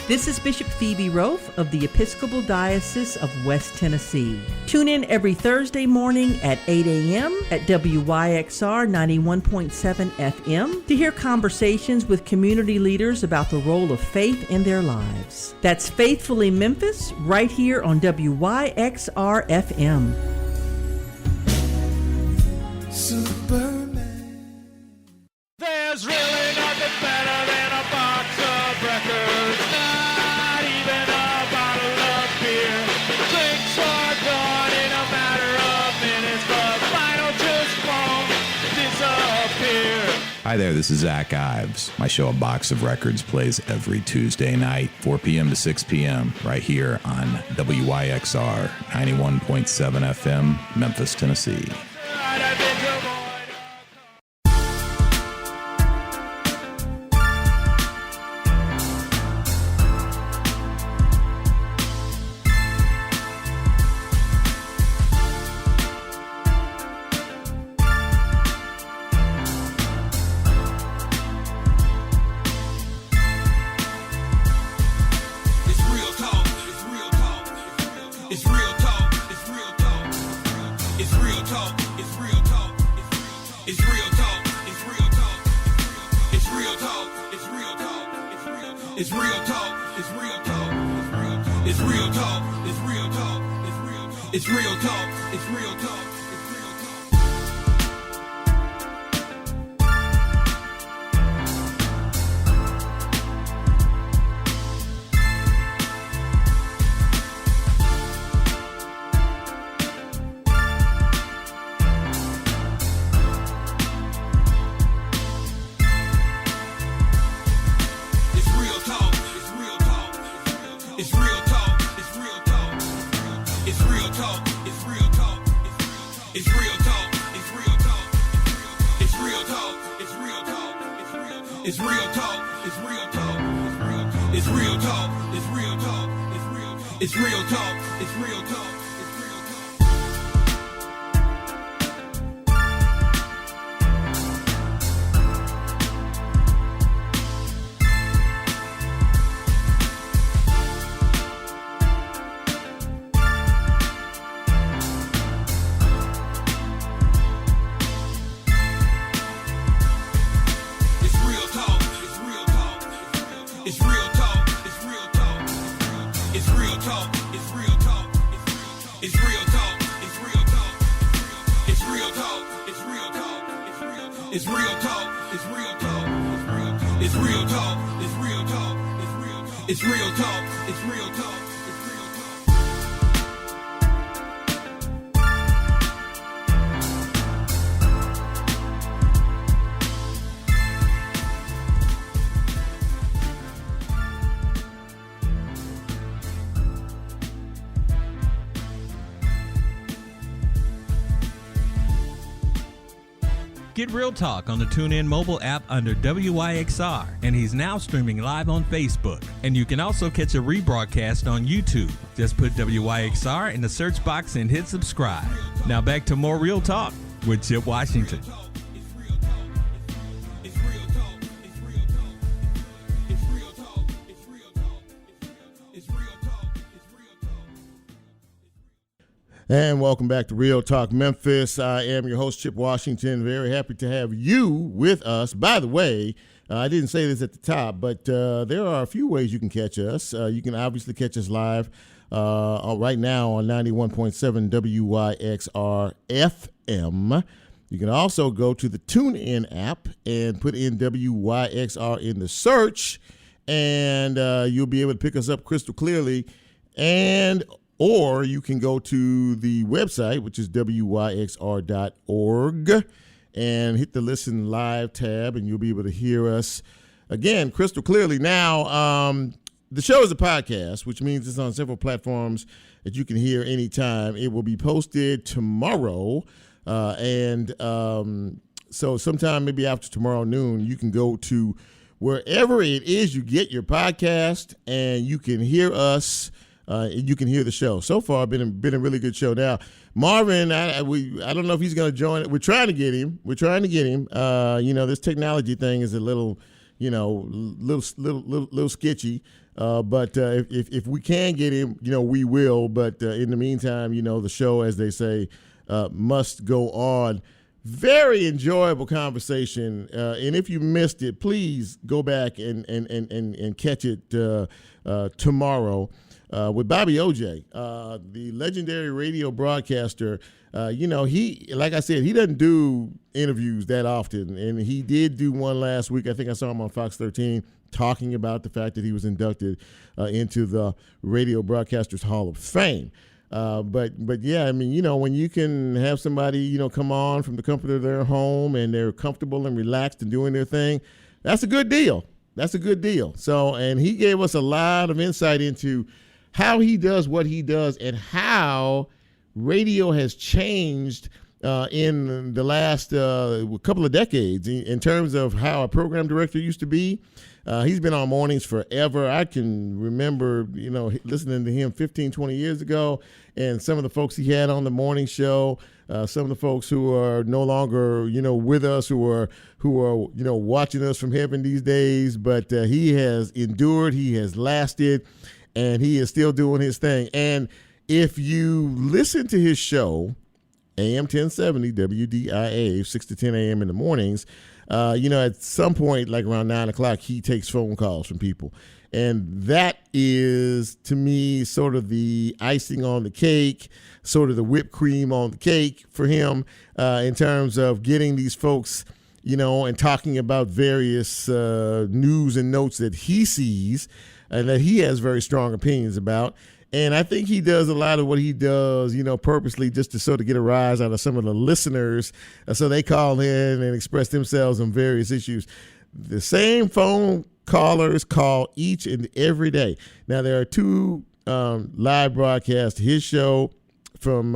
This is Bishop Phoebe Rofe of the Episcopal Diocese of West Tennessee. Tune in every Thursday morning at 8 a.m. at WYXR 91.7 FM to hear conversations with community leaders about the role of faith in their lives. That's Faithfully Memphis, right here on WYXR FM. Superman. There's really nothing better than a box of records. Not even a bottle of beer. Drinks are gone in a matter of minutes, but vinyl just won't disappear. Hi, Hi there, this is Zach Ives. My show, A Box of Records, plays every Tuesday night, 4 p.m. to 6 p.m., right here on WYXR 91.7 FM, Memphis, Tennessee. Get Real Talk on the TuneIn mobile app under WYXR, and he's now streaming live on Facebook. And you can also catch a rebroadcast on YouTube. Just put WYXR in the search box and hit subscribe. Now back to more Real Talk with Chip Washington. And welcome back to Real Talk Memphis. I am your host, Chip Washington. Very happy to have you with us. By the way, I didn't say this at the top, but there are a few ways you can catch us. You can obviously catch us live right now on 91.7 WYXR FM. You can also go to the TuneIn app and put in WYXR in the search, and you'll be able to pick us up crystal clearly. Or you can go to the website, which is wyxr.org, and hit the Listen Live tab, and you'll be able to hear us, again, crystal clearly. Now, the show is a podcast, which means it's on several platforms that you can hear anytime. It will be posted tomorrow, so sometime maybe after tomorrow noon, you can go to wherever it is you get your podcast, and you can hear us. You can hear the show. So far, been a really good show. Now, Marvin, I don't know if he's going to join it. We're trying to get him. This technology thing is a little, little sketchy. But if we can get him, we will. But in the meantime, the show, as they say, must go on. Very enjoyable conversation. And if you missed it, please go back and catch it tomorrow. With Bobby O.J., the legendary radio broadcaster. He, like I said, he doesn't do interviews that often, and he did do one last week. I think I saw him on Fox 13 talking about the fact that he was inducted into the Radio Broadcasters Hall of Fame. But yeah, I mean, when you can have somebody, come on from the comfort of their home and they're comfortable and relaxed and doing their thing, that's a good deal. That's a good deal. So, and he gave us a lot of insight into how he does what he does and how radio has changed in the last couple of decades in terms of how a program director used to be. He's been on mornings forever. I can remember, listening to him 15, 20 years ago, and some of the folks he had on the morning show, some of the folks who are no longer, with us, who are, watching us from heaven these days. But he has endured, he has lasted, and he is still doing his thing. And if you listen to his show, AM 1070 WDIA, 6 to 10 a.m. in the mornings, at some point, like around 9 o'clock, he takes phone calls from people. And that is, to me, sort of the icing on the cake, sort of the whipped cream on the cake for him in terms of getting these folks, and talking about various news and notes that he sees and that he has very strong opinions about. And I think he does a lot of what he does, purposely just to sort of get a rise out of some of the listeners. So they call in and express themselves on various issues. The same phone callers call each and every day. Now, there are two live broadcasts, his show from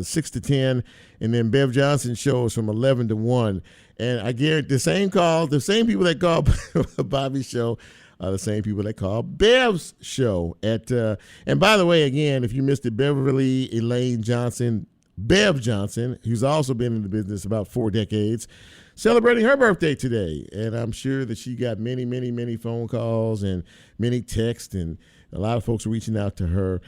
6 to 10, and then Bev Johnson's show is from 11 to 1. And I guarantee the same people that call Bobby's show the same people that call Bev's show and by the way, again, if you missed it, Beverly Elaine Johnson, Bev Johnson, who's also been in the business about 4 decades, celebrating her birthday today. And I'm sure that she got many, many, many phone calls and many texts, and a lot of folks reaching out to her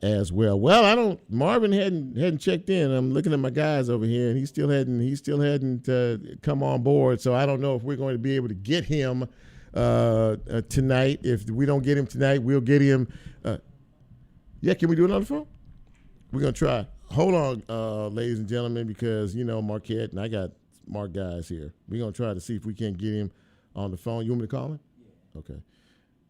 as well. Well, Marvin hadn't checked in. I'm looking at my guys over here, and he still hadn't come on board. So I don't know if we're going to be able to get him tonight. If we don't get him tonight, we'll get him. Can we do it on the phone? We're going to try. Hold on, ladies and gentlemen, because, Marquette, and I got smart guys here. We're going to try to see if we can get him on the phone. You want me to call him? Yeah. Okay.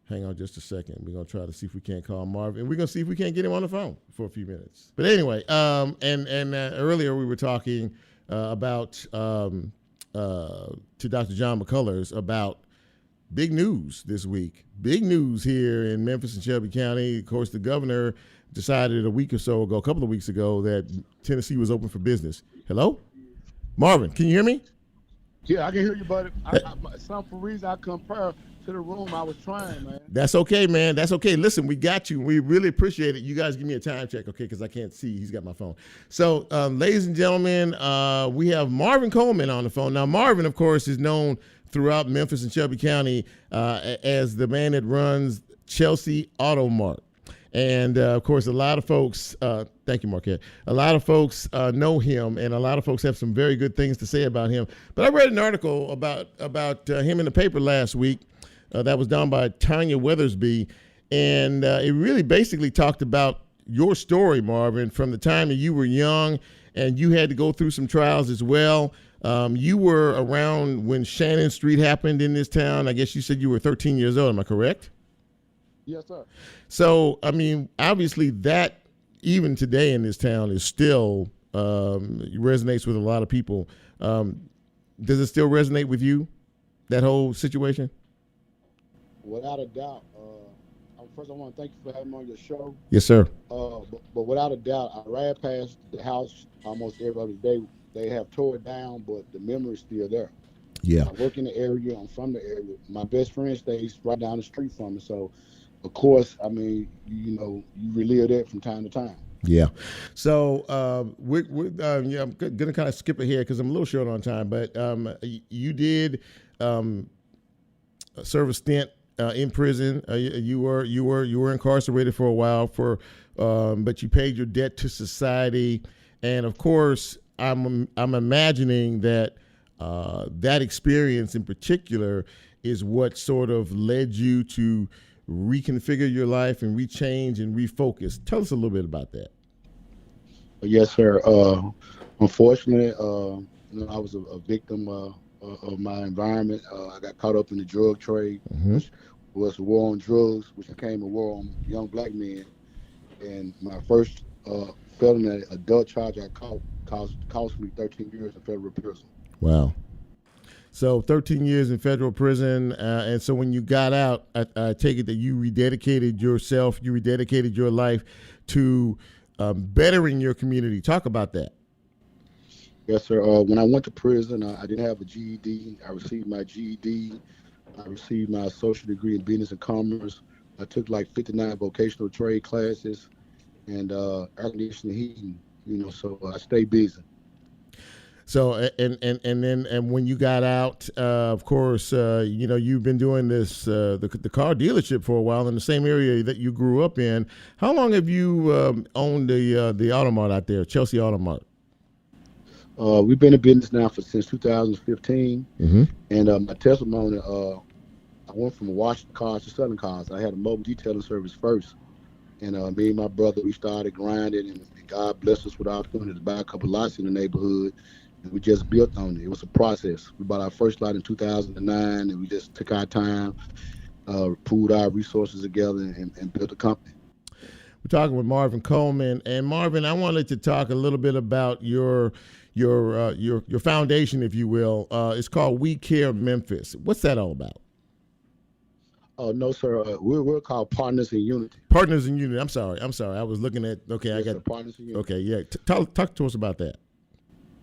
Hang on just a second. We're going to try to see if we can't call Marvin. And we're going to see if we can't get him on the phone for a few minutes. But anyway, and earlier we were talking about to Dr. John McCullers about big news this week. Big news here in Memphis and Shelby County. Of course, the governor decided a couple of weeks ago, that Tennessee was open for business. Hello? Marvin, can you hear me? Yeah, I can hear you, buddy. For reason I compare to the room I was trying, man. That's okay, man. That's okay. Listen, we got you. We really appreciate it. You guys give me a time check, okay, because I can't see. He's got my phone. So, ladies and gentlemen, we have Marvin Coleman on the phone. Now, Marvin, of course, is known throughout Memphis and Shelby County as the man that runs Chelsea Auto Mart. And, of course, a lot of folks, thank you, Marquette, a lot of folks know him, and a lot of folks have some very good things to say about him. But I read an article about him in the paper last week that was done by Tanya Weathersby, and it really basically talked about your story, Marvin, from the time that you were young and you had to go through some trials as well. You were around when Shannon Street happened in this town. I guess you said you were 13 years old. Am I correct? Yes, sir. So, I mean, obviously that, even today in this town, is still resonates with a lot of people. Does it still resonate with you, that whole situation? Without a doubt. First, I want to thank you for having me on your show. Yes, sir. But without a doubt, I ride past the house almost every other day. They have tore it down, but the memory's still there. Yeah. I work in the area. I'm from the area. My best friend stays right down the street from me. So, of course, I mean, you relive that from time to time. Yeah. So I'm going to kind of skip ahead because I'm a little short on time. But you did serve a stint in prison. You were incarcerated for a while but you paid your debt to society, and of course, I'm imagining that that experience in particular is what sort of led you to reconfigure your life and rechange and refocus. Tell us a little bit about that. Yes, sir. Unfortunately, I was a victim of my environment. I got caught up in the drug trade, which was a war on drugs, which became a war on young black men. And my first felony adult charge I caught cost me 13 years in federal prison. Wow. So 13 years in federal prison, and so when you got out, I take it that you rededicated yourself, you rededicated your life to bettering your community. Talk about that. Yes, sir. When I went to prison, I didn't have a GED. I received my GED. I received my associate degree in business and commerce. I took like 59 vocational trade classes and air conditioning, heating. So I stayed busy. So and when you got out, of course, you've been doing this the car dealership for a while in the same area that you grew up in. How long have you owned the Automart out there, Chelsea Automart? We've been in business now since 2015, and my testimony, I went from washing cars to selling cars. I had a mobile detailing service first, and me and my brother, we started grinding, and God blessed us with the opportunity to buy a couple lots in the neighborhood, and we just built on it. It was a process. We bought our first lot in 2009, and we just took our time, pooled our resources together, and built a company. We're talking with Marvin Coleman, and Marvin, I wanted to talk a little bit about your foundation, if you will. It's called We Care Memphis. What's that all about? Oh, no, sir. We're called Partners in Unity. Partners in Unity. I'm sorry. I was looking at. Okay, yes, I got sir, Partners in Unity. Okay, yeah. Talk to us about that.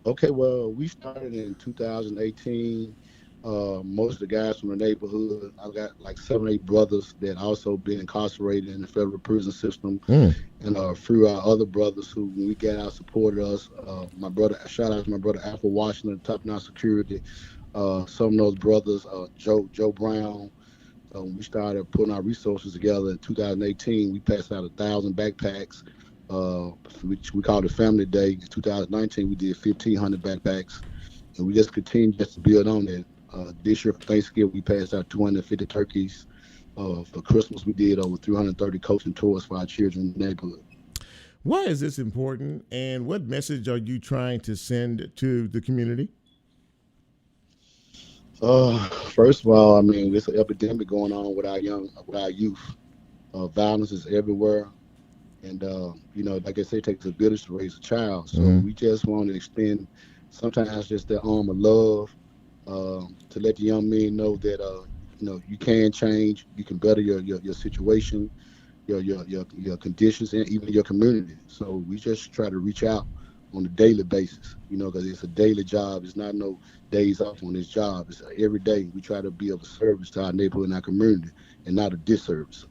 Okay, well, we started in 2018. Most of the guys from the neighborhood, I've got like 7 or 8 brothers that also been incarcerated in the federal prison system, and through our other brothers who, when we got out, supported us. My brother, shout out to my brother Alpha Washington, top-notch security. Some of those brothers, Joe Brown. When we started putting our resources together in 2018, we passed out 1,000 backpacks, which we called it Family Day. In 2019, we did 1,500 backpacks, and we just continued just to build on that. This year for Thanksgiving, we passed out 250 turkeys. For Christmas, we did over 330 coaching tours for our children in the neighborhood. Why is this important, and what message are you trying to send to the community? First of all, I mean, there's an epidemic going on with our youth. Violence is everywhere. And, like I say, it takes a village to raise a child. So we just want to extend sometimes just that arm of love to let the young men know that, you can change, you can better your situation, your conditions, and even your community. So we just try to reach out on a daily basis, because it's a daily job. It's not no days off on this job. It's every day we try to be of a service to our neighborhood and our community, and not a disservice.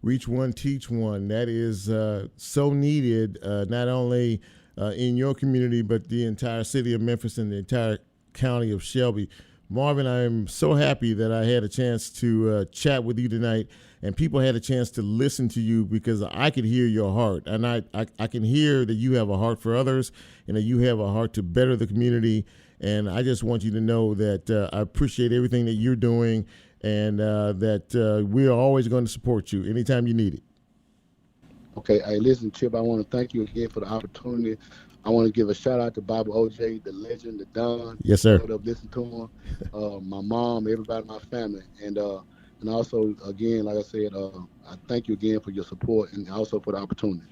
Reach one, teach one. That is so needed, not only in your community, but the entire city of Memphis and the entire county of Shelby. Marvin, I am so happy that I had a chance to chat with you tonight, and people had a chance to listen to you, because I could hear your heart, and I can hear that you have a heart for others and that you have a heart to better the community. And I just want you to know that I appreciate everything that you're doing, and that we are always going to support you anytime you need it. Okay. Hey, listen, Chip, I want to thank you again for the opportunity. I want to give a shout out to Bobby OJ, the legend, the Don. Yes, sir. Listen to him. My mom, everybody in my family. And also, again, like I said, I thank you again for your support and also for the opportunity.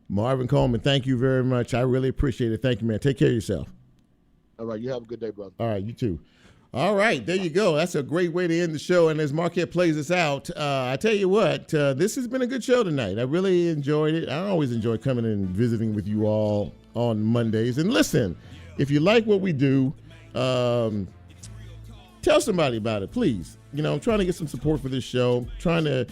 Marvin Coleman, thank you very much. I really appreciate it. Thank you, man. Take care of yourself. All right. You have a good day, brother. All right. You too. All right. There you go. That's a great way to end the show. And as Marquette plays us out, I tell you what, this has been a good show tonight. I really enjoyed it. I always enjoy coming and visiting with you all on Mondays. And listen, if you like what we do, tell somebody about it, please. I'm trying to get some support for this show, trying to,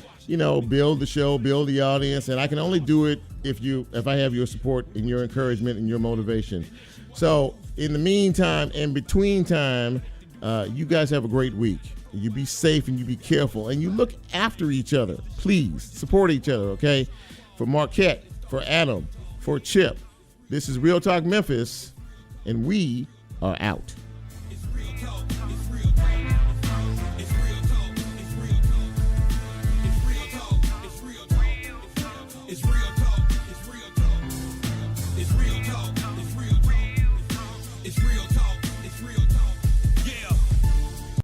build the show, build the audience. And I can only do it if I have your support and your encouragement and your motivation. So in the meantime and between time, you guys have a great week. You be safe and you be careful and you look after each other. Please support each other, okay? For Marquette, for Adam, for Chip, this is Real Talk Memphis, and we are out. It's real.